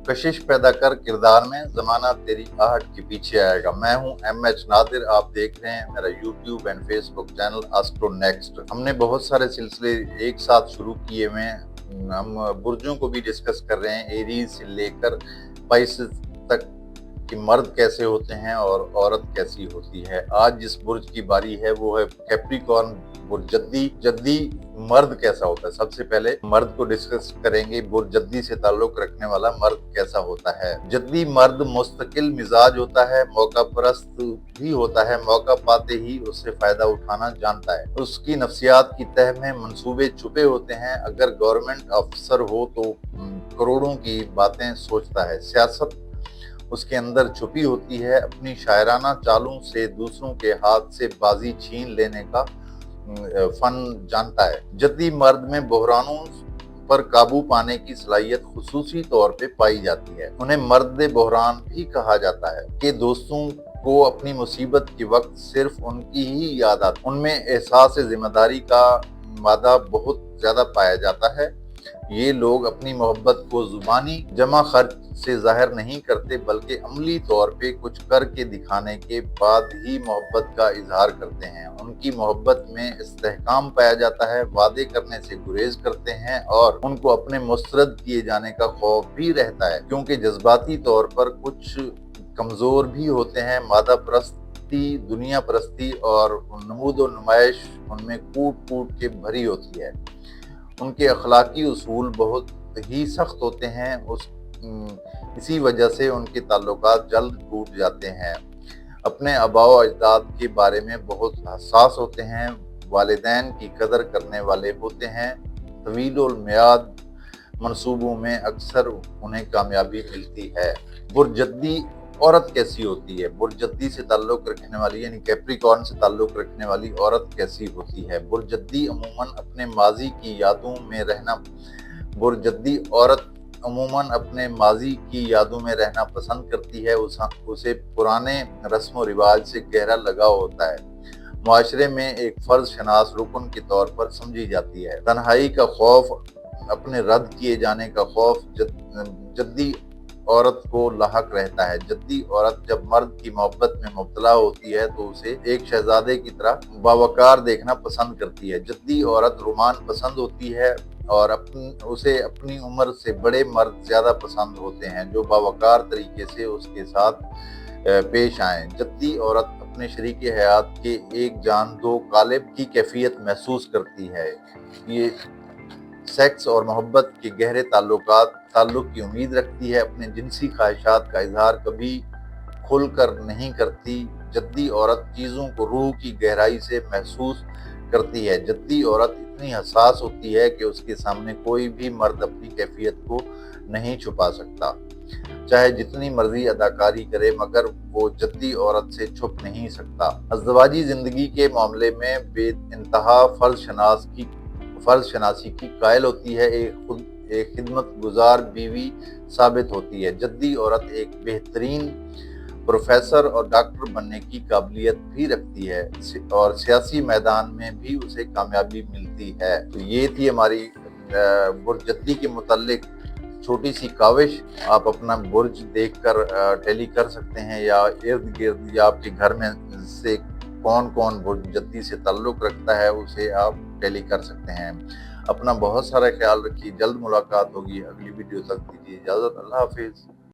कशिश पैदा कर किरदार में, ज़माना तेरी आहट के पीछे आएगा। मैं हूं MH नादिर, आप देख रहे हैं मेरा YouTube and Facebook channel astro next. हमने बहुत सारे सिलसिले एक साथ शुरू किए हुए हैं। हम बुर्जों को भी डिस्कस कर रहे हैं, एरीज से लेकर पाइसेस तक कि मर्द कैसे होते हैं और औरत कैसी होती है। आज जिस बुर्ज की बारी है वो है कैप्रिकॉर्न बुर्ज। जद्दी मर्द कैसा होता है। सबसे पहले मर्द को डिस्कस करेंगे। बुर्ज जद्दी से ताल्लुक रखने वाला मर्द कैसा होता है। जद्दी मर्द मुस्तकिल मिजाज होता है, मौका परस्त भी होता है, मौका पाते ही उससे फायदा उठाना जानता है। उसकी नफ्सियात की तह में मंसूबे छुपे होते हैं। अगर गवर्नमेंट अफसर हो तो करोड़ों की बातें सोचता है। सियासत उसके अंदर छुपी होती है। अपनी शायराना चालों से दूसरों के हाथ से बाजी छीन लेने का फन जानता है। जद्दी मर्द में बहरानों पर काबू पाने की सलाहियत खुसूसी तौर पे पाई जाती है। उन्हें मर्द बहरान भी कहा जाता है कि दोस्तों को अपनी मुसीबत के वक्त सिर्फ उनकी ही याद आती। उनमें एहसास जिम्मेदारी का मादा बहुत ज्यादा पाया जाता है। ये लोग अपनी मोहब्बत को जुबानी जमा खर्च से जाहिर नहीं करते, बल्कि अमली तौर पे कुछ करके दिखाने के बाद ही मोहब्बत का इजहार करते हैं। उनकी मोहब्बत में इस्तेहकाम पाया जाता है, वादे करने से गुरेज करते हैं और उनको अपने मुस्तरद किए जाने का खौफ भी रहता है, क्योंकि जज्बाती तौर पर कुछ कमजोर भी होते हैं। मादा परस्ती, दुनिया परस्ती और नमूद व नुमाइश उनमें कूट कूट के भरी होती है। उनके अखलाकी उसूल बहुत ही सख्त होते हैं। इसी वजह से उनके ताल्लुकात जल्द टूट जाते हैं। अपने आबाओ अजदाद के बारे में बहुत हसास होते हैं। वालिदैन की कदर करने वाले होते हैं। तवील मियाद मंसूबों में अक्सर उन्हें कामयाबी मिलती है। बुर्जद्दी औरत कैसी होती है। बुर्जद्दी से ताल्लुक रखने वाली यानी कैप्रिकॉर्न से ताल्लुक रखने वाली औरत कैसी होती है। बुर्जद्दी अमूमन अपने माजी की यादों में रहना बुर्जद्दी औरत अमूमन अपने माजी की यादों में रहना पसंद करती है। उसे पुराने रस्म व रिवाज से गहरा लगाव होता है। मुआशरे में एक फर्ज शनास रुकन के तौर पर समझी जाती है। तन्हाई का खौफ, अपने रद्द किए जाने का खौफ जद्दी औरत को लाहक रहता है। जद्दी औरत जब मर्द की मोहब्बत में मुब्तला होती है तो उसे एक शहजादे की तरह बावकार देखना पसंद करती है। जद्दी औरत रोमान पसंद होती है और उसे अपनी उम्र से बड़े मर्द ज्यादा पसंद होते हैं जो बावकार तरीके से उसके साथ पेश आए। जद्दी औरत अपने शरीक हयात के एक जान दो कालिब की कैफियत महसूस करती है। ये सेक्स और मोहब्बत के गहरे ताल्लुक की उम्मीद रखती है। अपने जिनसी ख्वाहिशात का इजहार कभी खुलकर नहीं करती। जद्दी औरत चीज़ों को रूह की गहराई से महसूस करती है। जद्दी औरत इतनी हसास होती है कि उसके सामने कोई भी मर्द अपनी कैफियत को नहीं छुपा सकता, चाहे जितनी मर्जी अदाकारी करे, मगर वो जद्दी औरत से छुप नहीं सकता। अज़दवाजी जिंदगी के मामले में बेइंतहा फर्ज शनासी की कायल होती है। एक खिदमत गुजार बीवी साबित होती है। जद्दी औरत एक बेहतरीन प्रोफेसर और डॉक्टर बनने की काबिलियत भी रखती है और सियासी मैदान में भी उसे कामयाबी मिलती है। तो ये थी हमारी बुर्ज जद्दी के मुताल्लिक छोटी सी काविश। आप अपना बुर्ज देखकर टैली कर सकते हैं या इर्द गिर्द या आपके घर में से कौन कौन बुर्ज जद्दी से ताल्लुक रखता है उसे आप टैली कर सकते हैं। अपना बहुत सारा ख्याल रखिए। जल्द मुलाकात होगी। अगली वीडियो तक दीजिए इजाज़त। अल्लाह हाफिज़।